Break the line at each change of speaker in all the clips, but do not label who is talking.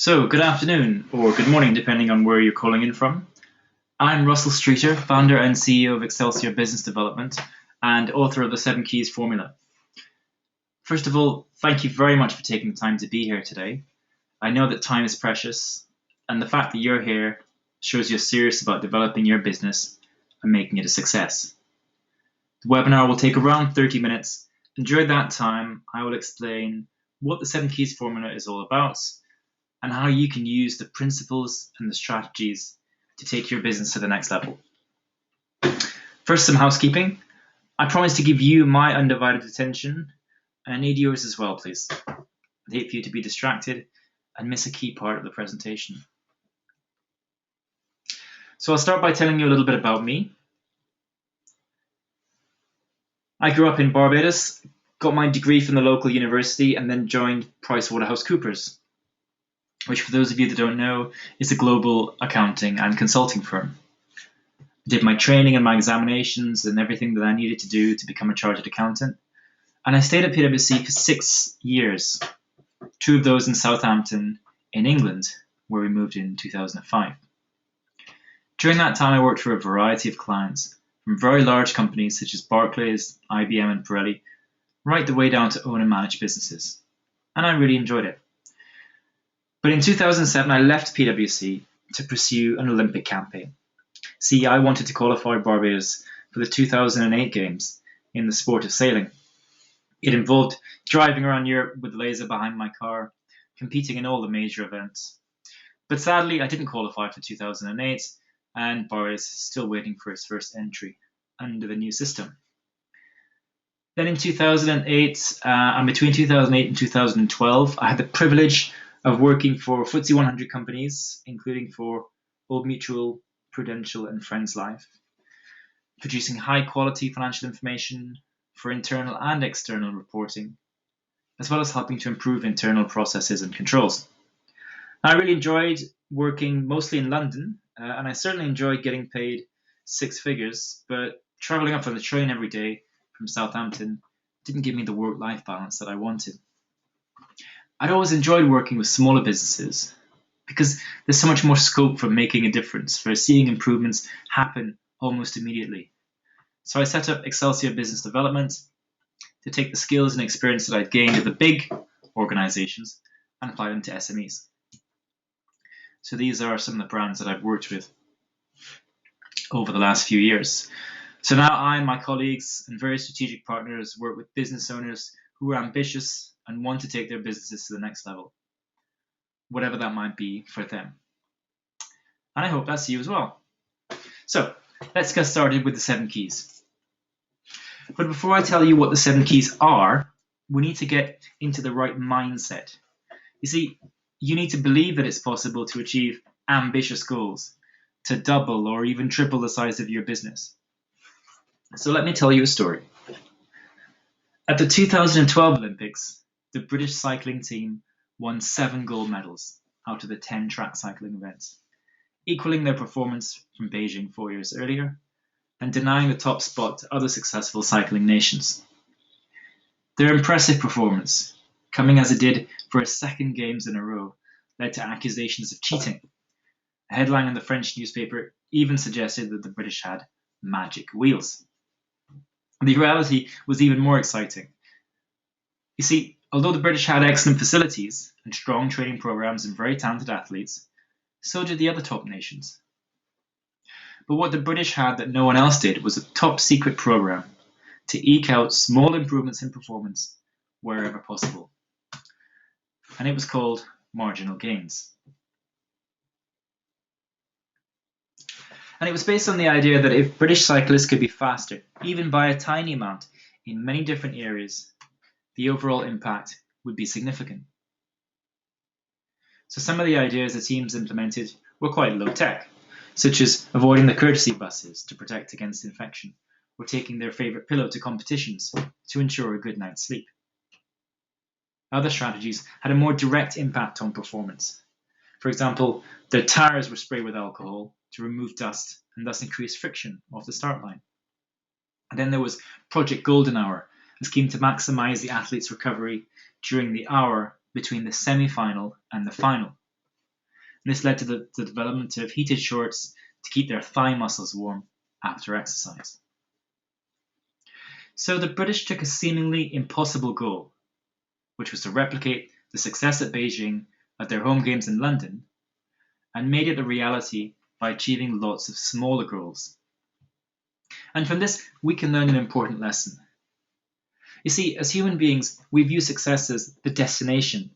So, good afternoon, or good morning, depending on where you're calling in from. I'm Russell Streeter, founder and CEO of Excelsior Business Development and author of the Seven Keys Formula. First of all, thank you very much for taking the time to be here today. I know that time is precious, and the fact that you're here shows you're serious about developing your business and making it a success. The webinar will take around 30 minutes, and during that time, I will explain what the Seven Keys Formula is all about and how you can use the principles and the strategies to take your business to the next level. First, some housekeeping. I promise to give you my undivided attention, and I need yours as well, please. I'd hate for you to be distracted and miss a key part of the presentation. So I'll start by telling you a little bit about me. I grew up in Barbados, got my degree from the local university, and then joined PricewaterhouseCoopers, which, for those of you that don't know, is a global accounting and consulting firm. I did my training and my examinations and everything that I needed to do to become a chartered accountant. And I stayed at PwC for 6 years, 2 of those in Southampton in England, where we moved in 2005. During that time, I worked for a variety of clients, from very large companies such as Barclays, IBM and Pirelli, right the way down to own and manage businesses. And I really enjoyed it. But in 2007, I left PwC to pursue an Olympic campaign. See, I wanted to qualify Barbados for the 2008 Games in the sport of sailing. It involved driving around Europe with a laser behind my car, competing in all the major events. But sadly, I didn't qualify for 2008, and Barbados is still waiting for its first entry under the new system. Then in 2008, and between 2008 and 2012, I had the privilege of working for FTSE 100 companies, including for Old Mutual, Prudential and Friends Life, producing high quality financial information for internal and external reporting, as well as helping to improve internal processes and controls. I really enjoyed working mostly in London, and I certainly enjoyed getting paid 6 figures, but traveling up on the train every day from Southampton didn't give me the work-life balance that I wanted. I'd always enjoyed working with smaller businesses because there's so much more scope for making a difference, for seeing improvements happen almost immediately. So I set up Excelsior Business Development to take the skills and experience that I'd gained at the big organizations and apply them to SMEs. So these are some of the brands that I've worked with over the last few years. So now I and my colleagues and various strategic partners work with business owners who are ambitious and want to take their businesses to the next level, whatever that might be for them. And I hope that's you as well. So let's get started with the 7 keys. But before I tell you what the 7 keys are, we need to get into the right mindset. You see, you need to believe that it's possible to achieve ambitious goals, to double or even triple the size of your business. So let me tell you a story. At the 2012 Olympics, the British cycling team won 7 gold medals out of the 10 track cycling events, equaling their performance from Beijing 4 years earlier and denying the top spot to other successful cycling nations. Their impressive performance, coming as it did for a second Games in a row, led to accusations of cheating. A headline in the French newspaper even suggested that the British had magic wheels. The reality was even more exciting. You see, although the British had excellent facilities and strong training programs and very talented athletes, so did the other top nations. But what the British had that no one else did was a top secret program to eke out small improvements in performance wherever possible. And it was called marginal gains. And it was based on the idea that if British cyclists could be faster, even by a tiny amount, in many different areas, the overall impact would be significant. So some of the ideas the teams implemented were quite low-tech, such as avoiding the courtesy buses to protect against infection, or taking their favourite pillow to competitions to ensure a good night's sleep. Other strategies had a more direct impact on performance. For example, their tyres were sprayed with alcohol to remove dust and thus increase friction off the start line. And then there was Project Golden Hour, a scheme to maximise the athlete's recovery during the hour between the semi-final and the final. And this led to the development of heated shorts to keep their thigh muscles warm after exercise. So the British took a seemingly impossible goal, which was to replicate the success at Beijing at their home games in London, and made it a reality by achieving lots of smaller goals. And from this, we can learn an important lesson. You see, as human beings, we view success as the destination.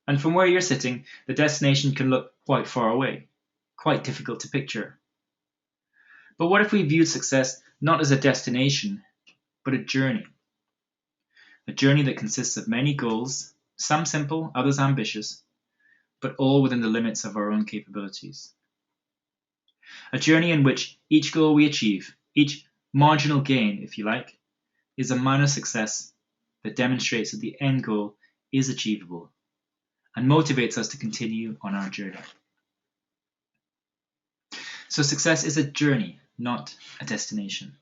And from where you're sitting, the destination can look quite far away, quite difficult to picture. But what if we viewed success not as a destination, but a journey? A journey that consists of many goals, some simple, others ambitious, but all within the limits of our own capabilities. A journey in which each goal we achieve, each marginal gain, if you like, is a minor success that demonstrates that the end goal is achievable and motivates us to continue on our journey. So success is a journey, not a destination.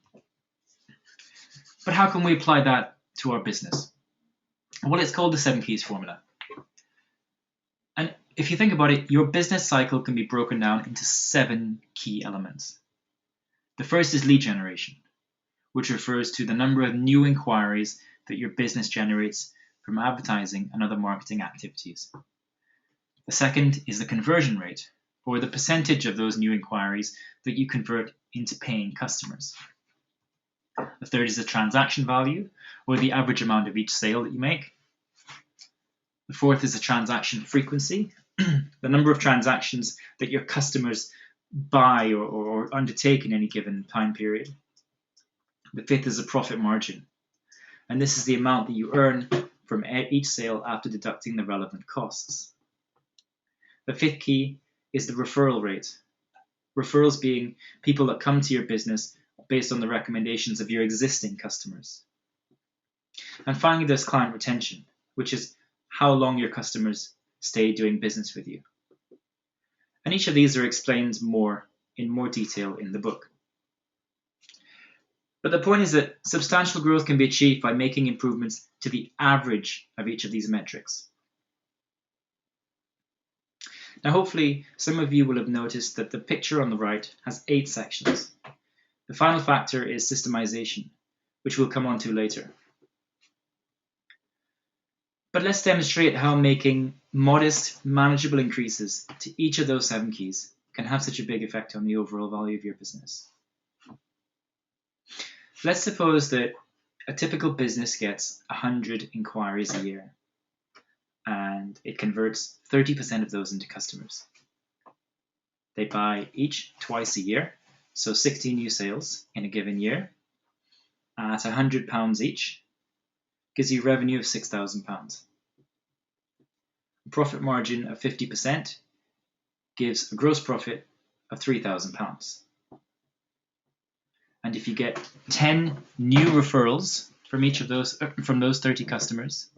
But how can we apply that to our business? Well, it's called the 7 Keys formula. And if you think about it, your business cycle can be broken down into 7 key elements. The first is lead generation, which refers to the number of new inquiries that your business generates from advertising and other marketing activities. The second is the conversion rate, or the percentage of those new inquiries that you convert into paying customers. The third is the transaction value, or the average amount of each sale that you make. The fourth is the transaction frequency, the number of transactions that your customers buy or undertake in any given time period. The fifth is the profit margin, and this is the amount that you earn from each sale after deducting the relevant costs. The fifth key is the referral rate, referrals being people that come to your business based on the recommendations of your existing customers. And finally, there's client retention, which is how long your customers stay doing business with you. And each of these are explained in more detail in the book. But the point is that substantial growth can be achieved by making improvements to the average of each of these metrics. Now, hopefully, some of you will have noticed that the picture on the right has 8 sections. The final factor is systemization, which we'll come on to later. But let's demonstrate how making modest, manageable increases to each of those 7 keys can have such a big effect on the overall value of your business. Let's suppose that a typical business gets 100 inquiries a year, and it converts 30% of those into customers. They buy each twice a year, so 60 new sales in a given year at £100 each gives you revenue of £6,000. A profit margin of 50% gives a gross profit of £3,000. And if you get 10 new referrals from those 30 customers,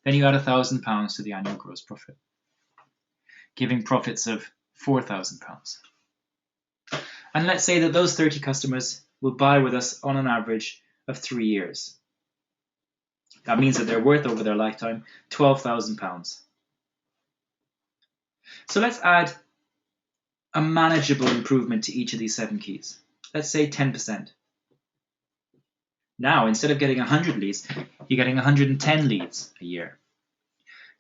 then you add £1,000 to the annual gross profit, giving profits of £4,000. And let's say that those 30 customers will buy with us on an average of 3 years. That means that they're worth over their lifetime £12,000. So let's add a manageable improvement to each of these 7 keys. Let's say 10%. Now, instead of getting 100 leads, you're getting 110 leads a year,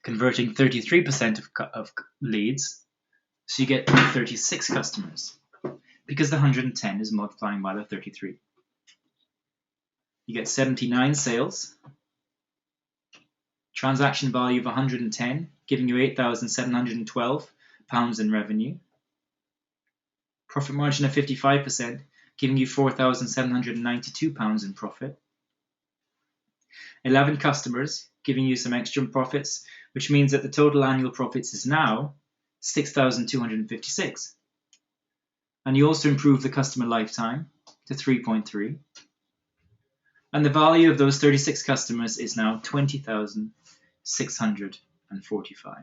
converting 33% of leads, so you get 36 customers, because the 110 is multiplying by the 33. You get 79 sales, transaction value of 110, giving you £8,712 in revenue, profit margin of 55%, giving you £4,792 in profit, 11 customers, giving you some extra profits, which means that the total annual profits is now 6,256. And you also improve the customer lifetime to 3.3. And the value of those 36 customers is now 20,645.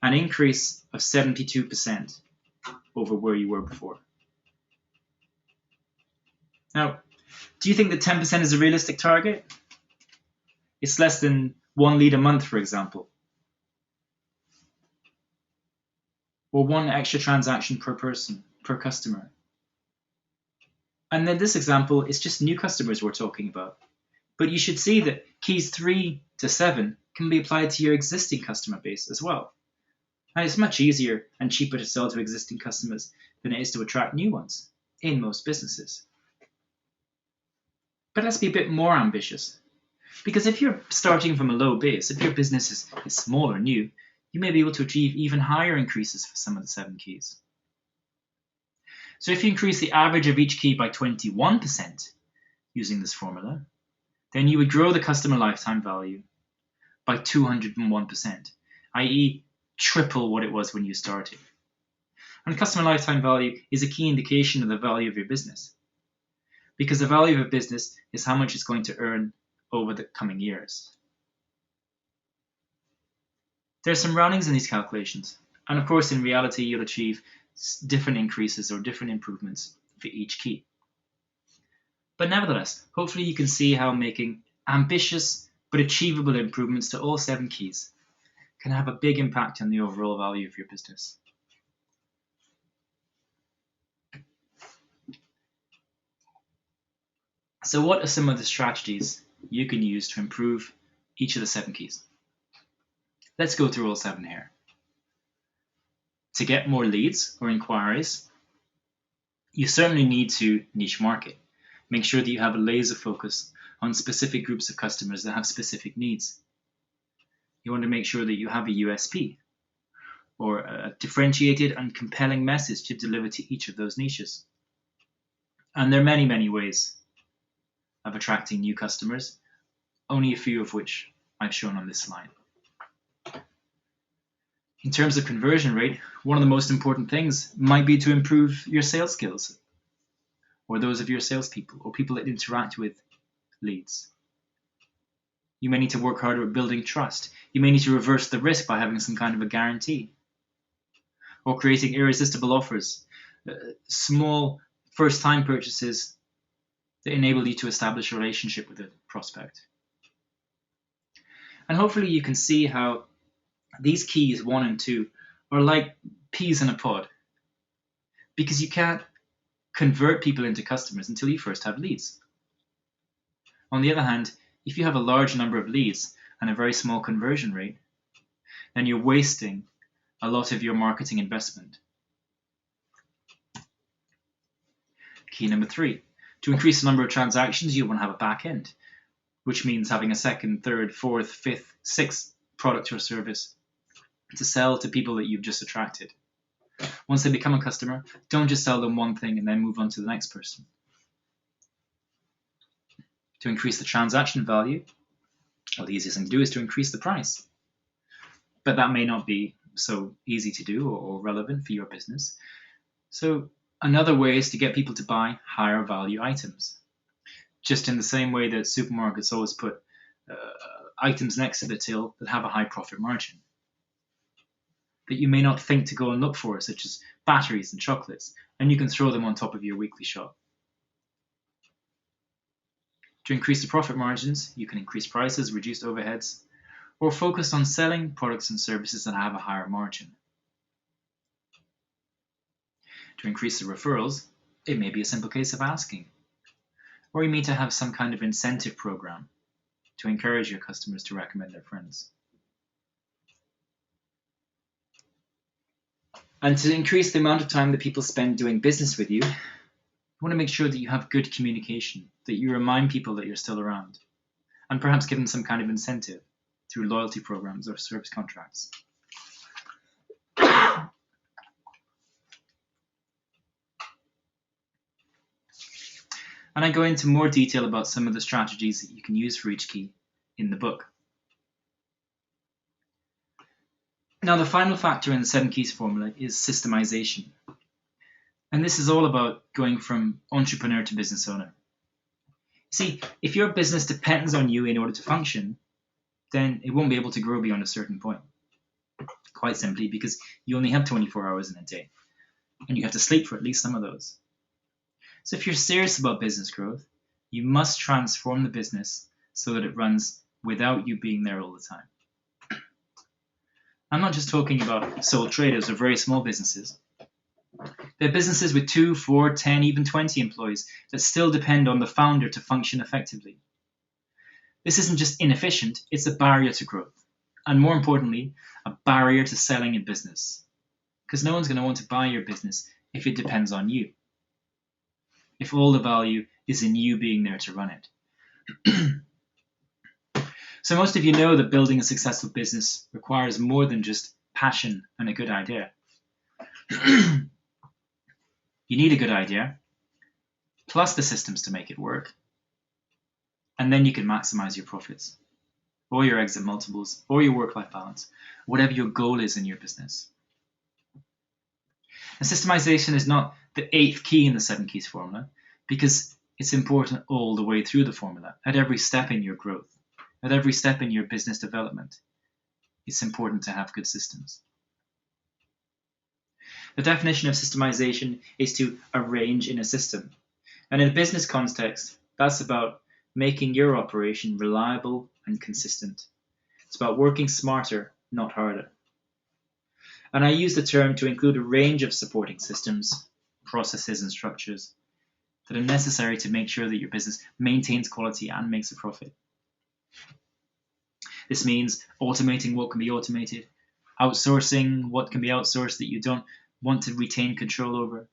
An increase of 72% over where you were before. Now, do you think that 10% is a realistic target? It's less than 1 lead a month, for example. or 1 extra transaction per person, per customer. And then this example is just new customers we're talking about. But you should see that keys 3 to 7 can be applied to your existing customer base as well. And it's much easier and cheaper to sell to existing customers than it is to attract new ones in most businesses. But let's be a bit more ambitious. Because if you're starting from a low base, if your business is small or new, you may be able to achieve even higher increases for some of the 7 keys. So if you increase the average of each key by 21% using this formula, then you would grow the customer lifetime value by 201%, i.e. triple what it was when you started. And customer lifetime value is a key indication of the value of your business, because the value of a business is how much it's going to earn over the coming years. There are some roundings in these calculations, and of course in reality you'll achieve different increases or different improvements for each key. But nevertheless, hopefully you can see how making ambitious but achievable improvements to all 7 keys can have a big impact on the overall value of your business. So what are some of the strategies you can use to improve each of the 7 keys? Let's go through all 7 here. To get more leads or inquiries, you certainly need to niche market. Make sure that you have a laser focus on specific groups of customers that have specific needs. You want to make sure that you have a USP, or a differentiated and compelling message to deliver to each of those niches. And there are many, many ways of attracting new customers, only a few of which I've shown on this slide. In terms of conversion rate, one of the most important things might be to improve your sales skills, or those of your salespeople, or people that interact with leads. You may need to work harder at building trust. You may need to reverse the risk by having some kind of a guarantee, or creating irresistible offers, small first-time purchases that enable you to establish a relationship with a prospect. And hopefully you can see how these keys 1 and 2 are like peas in a pod, because you can't convert people into customers until you first have leads. On the other hand, if you have a large number of leads and a very small conversion rate, then you're wasting a lot of your marketing investment. Key number 3, to increase the number of transactions, you want to have a back end, which means having a second, third, fourth, fifth, sixth product or service to sell to people that you've just attracted. Once they become a customer, don't just sell them one thing and then move on to the next person. To increase the transaction value, well, the easiest thing to do is to increase the price. But that may not be so easy to do or relevant for your business. So another way is to get people to buy higher value items. Just in the same way that supermarkets always put items next to the till that have a high profit margin, that you may not think to go and look for, such as batteries and chocolates, and you can throw them on top of your weekly shop. To increase the profit margins, you can increase prices, reduce overheads, or focus on selling products and services that have a higher margin. To increase the referrals, it may be a simple case of asking, or you need to have some kind of incentive program to encourage your customers to recommend their friends. And to increase the amount of time that people spend doing business with you, you want to make sure that you have good communication, that you remind people that you're still around, and perhaps give them some kind of incentive through loyalty programs or service contracts. And I go into more detail about some of the strategies that you can use for each key in the book. Now, the final factor in the 7 keys formula is systemization. And this is all about going from entrepreneur to business owner. See, if your business depends on you in order to function, then it won't be able to grow beyond a certain point. Quite simply because you only have 24 hours in a day, and you have to sleep for at least some of those. So if you're serious about business growth, you must transform the business so that it runs without you being there all the time. I'm not just talking about sole traders or very small businesses. They're businesses with 2, 4, 10, even 20 employees that still depend on the founder to function effectively. This isn't just inefficient, it's a barrier to growth. And more importantly, a barrier to selling a business. Because no one's going to want to buy your business if it depends on you. If all the value is in you being there to run it. So most of you know that building a successful business requires more than just passion and a good idea. You need a good idea, plus the systems to make it work, and then you can maximize your profits, or your exit multiples, or your work-life balance, whatever your goal is in your business. And systemization is not the 8th key in the 7 keys formula, because it's important all the way through the formula, at every step in your growth, at every step in your business development. It's important to have good systems. The definition of systemization is to arrange in a system. And in a business context, that's about making your operation reliable and consistent. It's about working smarter, not harder. And I use the term to include a range of supporting systems, processes, and structures that are necessary to make sure that your business maintains quality and makes a profit. This means automating what can be automated, outsourcing what can be outsourced that you don't want to retain control over,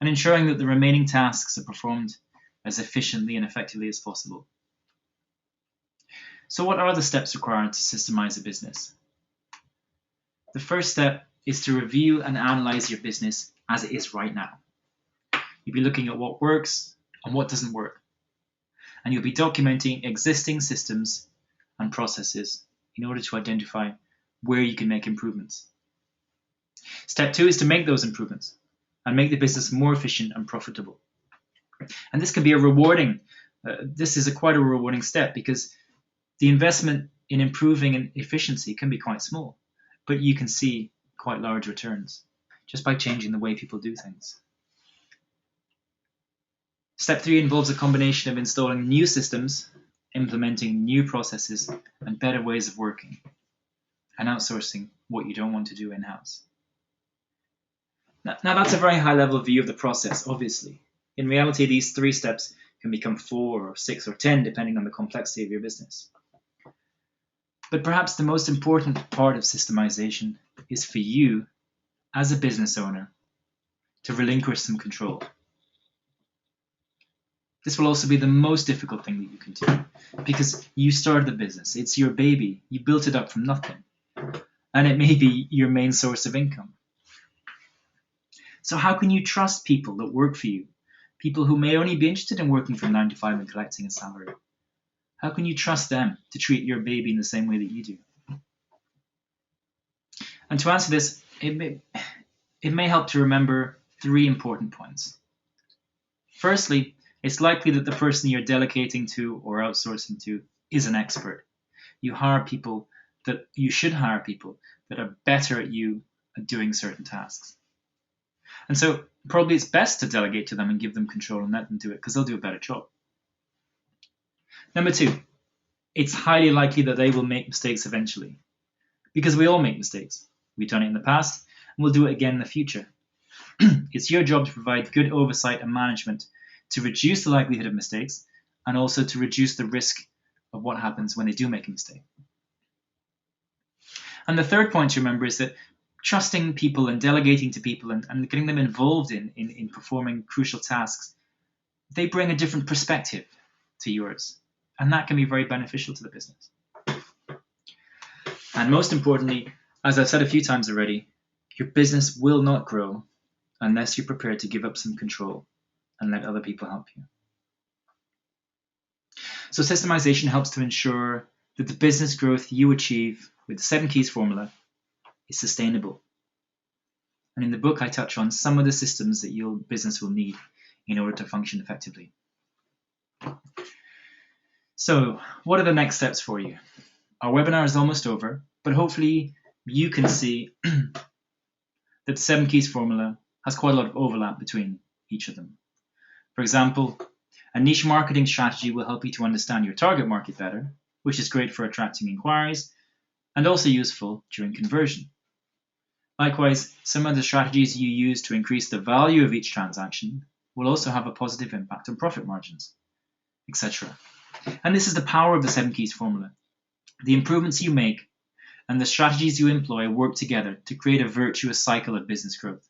and ensuring that the remaining tasks are performed as efficiently and effectively as possible. So what are the steps required to systemize a business? The first step is to review and analyze your business as it is right now. You'll be looking at what works and what doesn't work. And you'll be documenting existing systems and processes in order to identify where you can make improvements. Step 2 is to make those improvements and make the business more efficient and profitable. And this can be quite a rewarding step, because the investment in improving efficiency can be quite small, but you can see quite large returns just by changing the way people do things. Step 3 involves a combination of installing new systems, implementing new processes and better ways of working, and outsourcing what you don't want to do in-house. Now that's a very high-level view of the process, obviously. In reality, these 3 steps can become 4 or 6 or 10, depending on the complexity of your business. But perhaps the most important part of systemization is for you, as a business owner, to relinquish some control. This will also be the most difficult thing that you can do, because you started the business. It's your baby. You built it up from nothing. And it may be your main source of income. So how can you trust people that work for you? People who may only be interested in working from 9 to 5 and collecting a salary. How can you trust them to treat your baby in the same way that you do? And to answer this, it may help to remember 3 important points. Firstly, it's likely that the person you're delegating to or outsourcing to is an expert. You should hire people that are better at you at doing certain tasks. And so probably it's best to delegate to them and give them control and let them do it, because they'll do a better job. Number 2, it's highly likely that they will make mistakes eventually, because we all make mistakes. We've done it in the past, and we'll do it again in the future. It's your job to provide good oversight and management to reduce the likelihood of mistakes, and also to reduce the risk of what happens when they do make a mistake. And the third point to remember is that trusting people and delegating to people and getting them involved in performing crucial tasks, they bring a different perspective to yours. And that can be very beneficial to the business. And most importantly, as I've said a few times already, your business will not grow unless you're prepared to give up some control and let other people help you. So systemization helps to ensure that the business growth you achieve with the 7 keys formula is sustainable. And in the book, I touch on some of the systems that your business will need in order to function effectively. So, what are the next steps for you? Our webinar is almost over, but hopefully you can see that the 7 keys formula has quite a lot of overlap between each of them. For example, a niche marketing strategy will help you to understand your target market better, which is great for attracting inquiries, and also useful during conversion. Likewise, some of the strategies you use to increase the value of each transaction will also have a positive impact on profit margins, etc. And this is the power of the 7 Keys formula. The improvements you make and the strategies you employ work together to create a virtuous cycle of business growth.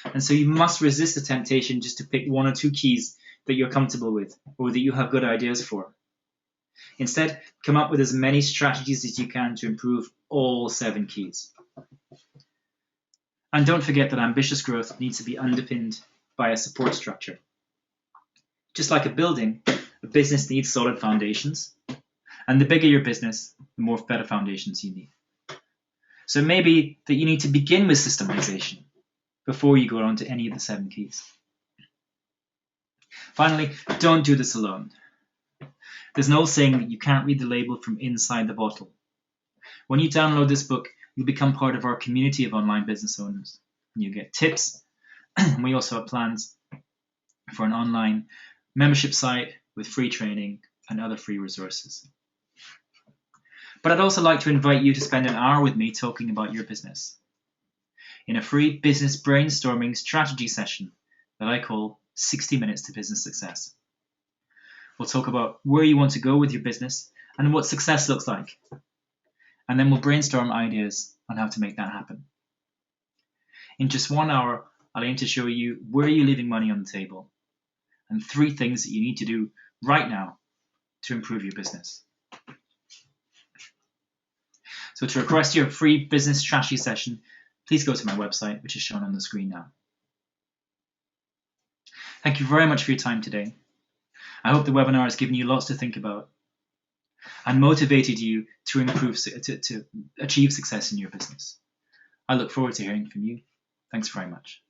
And so you must resist the temptation just to pick 1 or 2 keys that you're comfortable with or that you have good ideas for. Instead, come up with as many strategies as you can to improve all 7 keys. And don't forget that ambitious growth needs to be underpinned by a support structure. Just like a building, a business needs solid foundations. And the bigger your business, the more better foundations you need. So maybe that you need to begin with systemisation before you go on to any of the 7 keys. Finally, don't do this alone. There's an old saying that you can't read the label from inside the bottle. When you download this book, you'll become part of our community of online business owners. And you get tips. And we also have plans for an online membership site with free training and other free resources. But I'd also like to invite you to spend an hour with me talking about your business in a free business brainstorming strategy session that I call 60 Minutes to Business Success. We'll talk about where you want to go with your business and what success looks like. And then we'll brainstorm ideas on how to make that happen. In just 1 hour, I'll aim to show you where you're leaving money on the table and 3 things that you need to do right now to improve your business. So to request your free business strategy session, please go to my website, which is shown on the screen now. Thank you very much for your time today. I hope the webinar has given you lots to think about and motivated you to achieve success in your business. I look forward to hearing from you. Thanks very much.